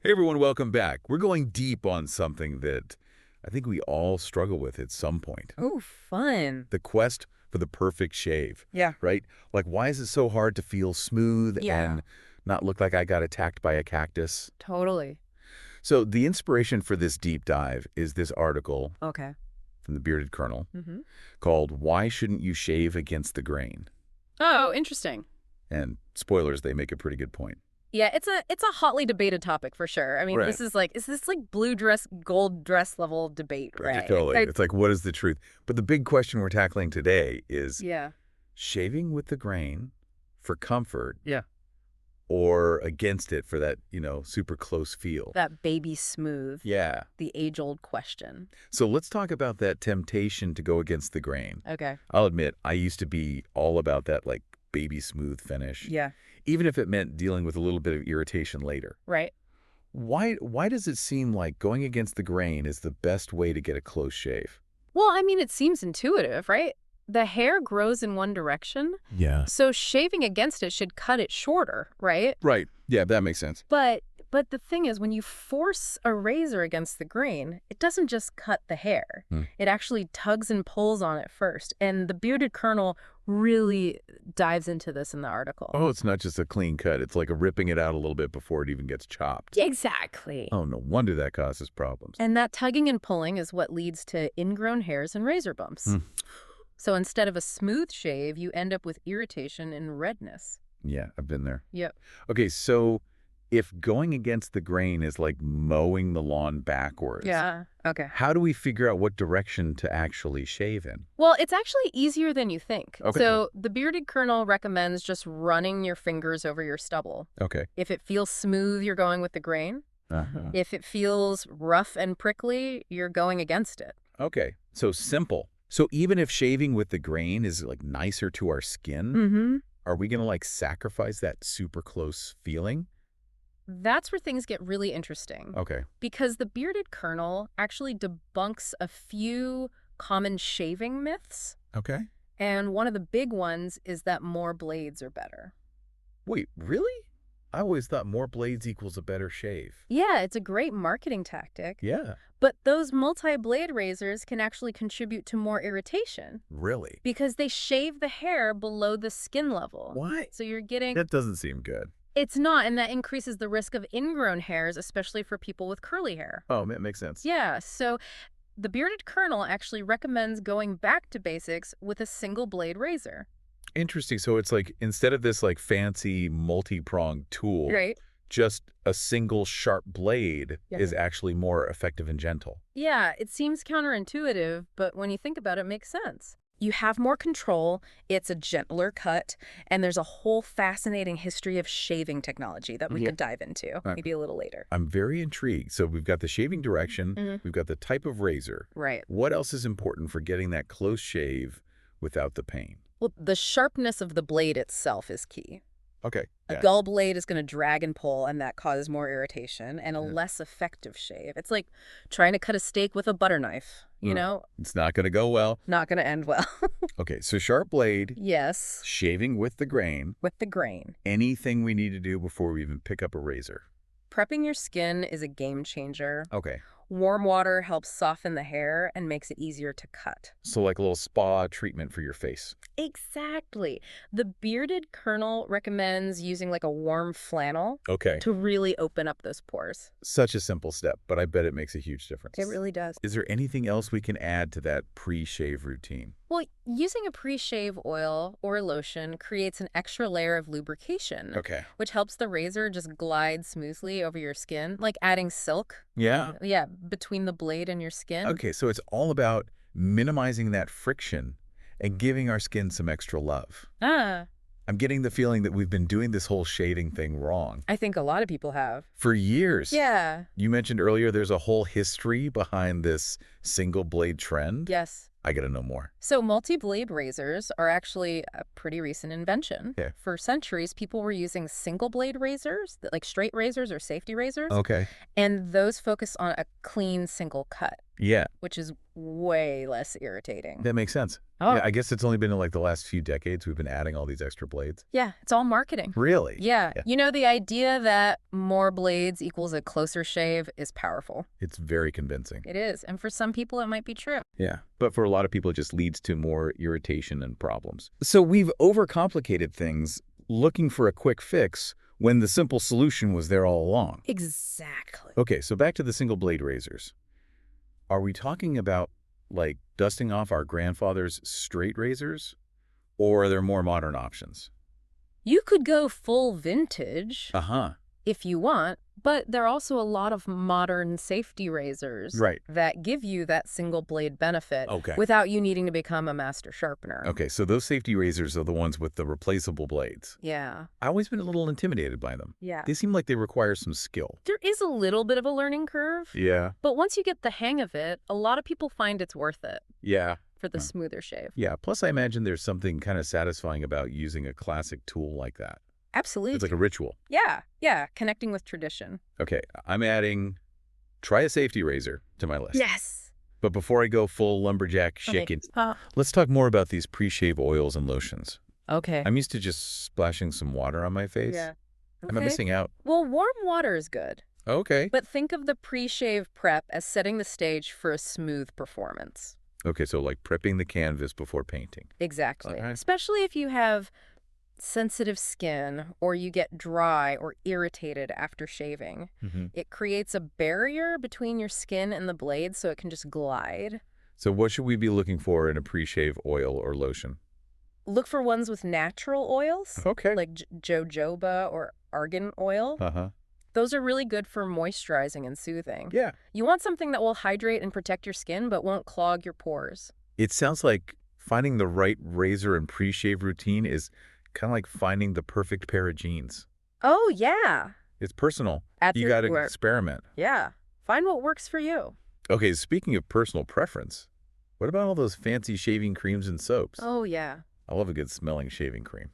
Hey everyone, welcome back. We're going deep on something that I think we all struggle with at some point. Ooh, fun. The quest for the perfect shave, Yeah. right? Like, why is it so hard to feel smooth Yeah. and not look like I got attacked by a cactus? Totally. So the inspiration for this deep dive is this article Okay. from the Bearded Colonel Mm-hmm. called Why Shouldn't You Shave Against the Grain? Oh, interesting. And spoilers, they make a pretty good point. Yeah, it's a hotly debated topic for sure. I mean, Right. is this like blue dress, gold dress level debate, right? Totally. It's like, what is the truth? But the big question we're tackling today is Yeah. shaving with the grain for comfort Yeah. or against it for that, super close feel. That baby smooth. Yeah. The age-old question. So let's talk about that temptation to go against the grain. Okay. I'll admit, I used to be all about that, like, baby smooth finish, Yeah. even if it meant dealing with a little bit of irritation later. Right. Why does it seem like going against the grain is the best way to get a close shave? Well, I mean, it seems intuitive, right? The hair grows in one direction, Yeah. so shaving against it should cut it shorter, right? Right. Yeah, that makes sense. But the thing is, when you force a razor against the grain, it doesn't just cut the hair. It actually tugs and pulls on it first. And the Bearded Colonel really dives into this in the article. Oh, it's not just a clean cut. It's like a ripping it out a little bit before it even gets chopped. Exactly. Oh, no wonder that causes problems. And that tugging and pulling is what leads to ingrown hairs and razor bumps. So instead of a smooth shave, you end up with irritation and redness. Yeah, I've been there. Yep. Okay, so if going against the grain is like mowing the lawn backwards, Yeah. Okay. how do we figure out what direction to actually shave in? Well, it's actually easier than you think. Okay. So the Bearded Colonel recommends just running your fingers over your stubble. Okay. If it feels smooth, you're going with the grain. Uh-huh. If it feels rough and prickly, you're going against it. Okay, so simple. So even if shaving with the grain is like nicer to our skin, Mm-hmm. are we going to like sacrifice that super close feeling? That's where things get really interesting. Okay. Because the Bearded Colonel actually debunks a few common shaving myths. Okay. And one of the big ones is that more blades are better. Wait, really? I always thought more blades equals a better shave. Yeah, it's a great marketing tactic. Yeah. But those multi-blade razors can actually contribute to more irritation Really? because they shave the hair below the skin level. What? So you're getting... That doesn't seem good. It's not, and that increases the risk of ingrown hairs, especially for people with curly hair. Oh, that makes sense. Yeah, so the Bearded Colonel actually recommends going back to basics with a single blade razor. Interesting. So it's like instead of this like fancy multi-pronged tool, Right? just a single sharp blade Yeah. is actually more effective and gentle. Yeah, it seems counterintuitive, but when you think about it, it makes sense. You have more control, it's a gentler cut, and there's a whole fascinating history of shaving technology that we could dive into, maybe a little later. I'm very intrigued. So we've got the shaving direction, Mhm. we've got the type of razor. Right. What else is important for getting that close shave without the pain? Well, the sharpness of the blade itself is key. Okay. A Yeah. dull blade is going to drag and pull, and that causes more irritation and a Yeah. less effective shave. It's like trying to cut a steak with a butter knife, you Mm. know? It's not going to go well. Not going to end well. Okay, so sharp blade, Yes, shaving with the grain, with the grain. anything we need to do before we even pick up a razor. Prepping your skin is a game changer. Okay. Warm water helps soften the hair and makes it easier to cut. So like a little spa treatment for your face. Exactly. The Bearded Colonel recommends using like a warm flannel Okay. to really open up those pores. Such a simple step, but I bet it makes a huge difference. It really does. Is there anything else we can add to that pre-shave routine? Well, using a pre-shave oil or lotion creates an extra layer of lubrication, Okay. which helps the razor just glide smoothly over your skin, like adding silk. Yeah. Yeah, between the blade and your skin. Okay, so it's all about minimizing that friction and giving our skin some extra love. Ah, I'm getting the feeling that we've been doing this whole shaving thing wrong I think a lot of people have. for years. Yeah. You mentioned earlier there's a whole history behind this single blade trend. Yes. I gotta know more. So multi-blade razors are actually a pretty recent invention. Yeah. For centuries, people were using single-blade razors, like straight razors or safety razors, Okay. and those focus on a clean single cut. Yeah, which is way less irritating. that makes sense. Oh, Yeah, I guess it's only been in like the last few decades we've been adding all these extra blades. yeah, it's all marketing. Really? Yeah. Yeah. You know, the idea that more blades equals a closer shave is powerful. It's very convincing. It is. And for some people, it might be true. Yeah. But for a lot of people, it just leads to more irritation and problems. So we've overcomplicated things looking for a quick fix when the simple solution was there all along. Exactly. Okay, so back to the single blade razors. Are we talking about like dusting off our grandfather's straight razors? Or are there more modern options? You could go full vintage Uh-huh. if you want, but there are also a lot of modern safety razors Right. that give you that single blade benefit Okay. without you needing to become a master sharpener. Okay, so those safety razors are the ones with the replaceable blades. Yeah. I've always been a little intimidated by them. Yeah. They seem like they require some skill. There is a little bit of a learning curve, Yeah. but once you get the hang of it, a lot of people find it's worth it Yeah. for the smoother shave. Yeah, plus I imagine there's something kind of satisfying about using a classic tool like that. Absolutely. It's like a ritual. Yeah. Yeah. Connecting with tradition. Okay, I'm adding try a safety razor to my list. Yes. But before I go full lumberjack chicken, let's talk more about these pre-shave oils and lotions. Okay. I'm used to just splashing some water on my face. Yeah. Am I missing out? Well, warm water is good, Okay. but think of the pre-shave prep as setting the stage for a smooth performance. Okay, so like prepping the canvas before painting. Exactly. Okay. Especially if you have sensitive skin or you get dry or irritated after shaving. It creates a barrier between your skin and the blade so it can just glide. So what should we be looking for in a pre-shave oil or lotion? Look for ones with natural oils, Okay. like jojoba or argan oil. Uh-huh. Those are really good for moisturizing and soothing. Yeah. You want something that will hydrate and protect your skin but won't clog your pores. It sounds like finding the right razor and pre-shave routine is kind of like finding the perfect pair of jeans. Oh, yeah. It's personal. At You your got to work. experiment. Yeah. Find what works for you. Okay, speaking of personal preference, what about all those fancy shaving creams and soaps? Oh, yeah. I love a good smelling shaving cream.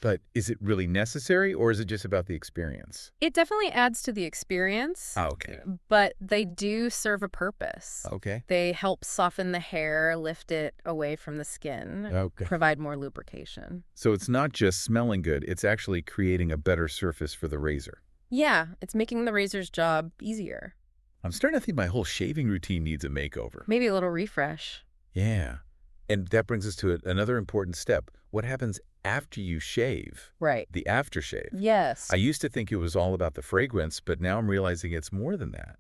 But is it really necessary or is it just about the experience? It definitely adds to the experience, Okay. but they do serve a purpose. Okay. They help soften the hair, lift it away from the skin, Okay. provide more lubrication. So it's not just smelling good, it's actually creating a better surface for the razor. Yeah, it's making the razor's job easier. I'm starting to think my whole shaving routine needs a makeover. Maybe a little refresh. Yeah. And that brings us to another important step. What happens after you shave? Right. The aftershave. Yes. I used to think it was all about the fragrance, but now I'm realizing it's more than that.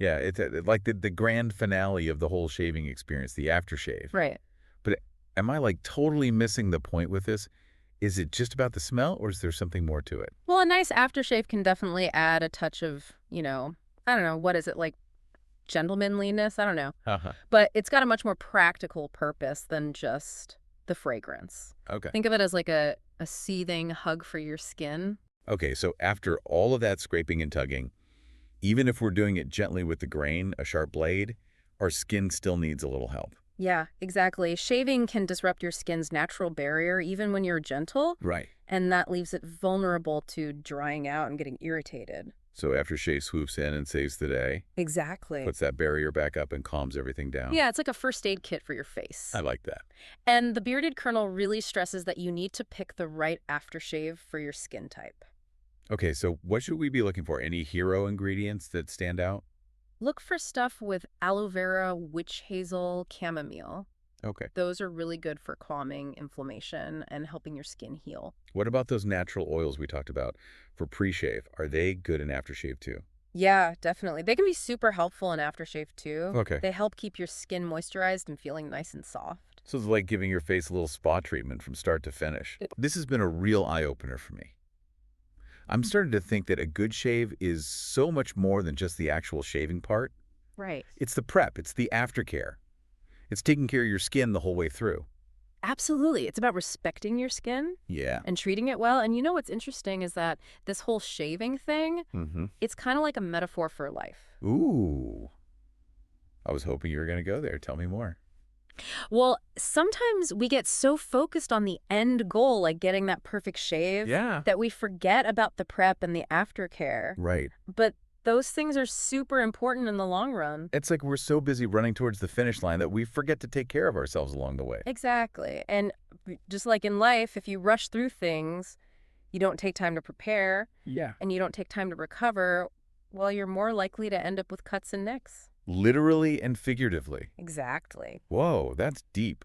Yeah, it's like the grand finale of the whole shaving experience, the aftershave. Right. But am I like totally missing the point with this? Is it just about the smell or is there something more to it? Well, a nice aftershave can definitely add a touch of, I don't know, what is it, like gentlemanliness? I don't know. Uh-huh. But it's got a much more practical purpose than just the fragrance. Okay. Think of it as like a soothing hug for your skin. Okay, so after all of that scraping and tugging, even if we're doing it gently with the grain, a sharp blade, our skin still needs a little help. Yeah, exactly. Shaving can disrupt your skin's natural barrier even when you're gentle, Right. and that leaves it vulnerable to drying out and getting irritated. So aftershave swoops in and saves the day, Exactly. puts that barrier back up and calms everything down. Yeah, it's like a first aid kit for your face. I like that. And the bearded kernel really stresses that you need to pick the right aftershave for your skin type. Okay, so what should we be looking for? Any hero ingredients that stand out? Look for stuff with aloe vera, witch hazel, chamomile. Okay. Those are really good for calming inflammation and helping your skin heal. What about those natural oils we talked about for pre-shave? Are they good in aftershave too? Yeah, definitely. They can be super helpful in aftershave too. Okay. They help keep your skin moisturized and feeling nice and soft. So it's like giving your face a little spa treatment from start to finish. This has been a real eye-opener for me. I'm starting to think that a good shave is so much more than just the actual shaving part. Right. It's the prep. It's the aftercare. It's taking care of your skin the whole way through. Absolutely. It's about respecting your skin Yeah. and treating it well. And you know what's interesting is that this whole shaving thing, it's kind of like a metaphor for life. Ooh. I was hoping you were going to go there. Tell me more. Well, sometimes we get so focused on the end goal, like getting that perfect shave, Yeah. that we forget about the prep and the aftercare. Right. But Those things are super important in the long run. It's like we're so busy running towards the finish line that we forget to take care of ourselves along the way. Exactly. And just like in life, if you rush through things, you don't take time to prepare, Yeah. and you don't take time to recover, well, you're more likely to end up with cuts and nicks. Literally and figuratively. Exactly. Whoa, that's deep.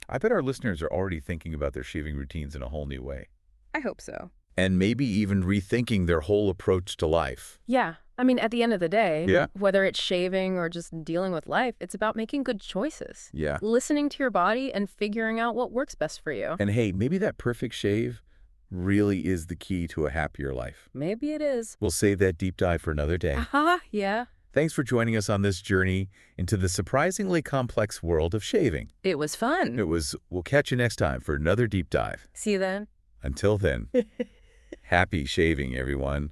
I bet our listeners are already thinking about their shaving routines in a whole new way. I hope so. And maybe even rethinking their whole approach to life. Yeah. I mean, at the end of the day, Yeah. whether it's shaving or just dealing with life, it's about making good choices. Yeah. Listening to your body and figuring out what works best for you. And hey, maybe that perfect shave really is the key to a happier life. Maybe it is. We'll save that deep dive for another day. Aha, yeah. Thanks for joining us on this journey into the surprisingly complex world of shaving. It was fun. We'll catch you next time for another deep dive. See you then. Until then, happy shaving, everyone.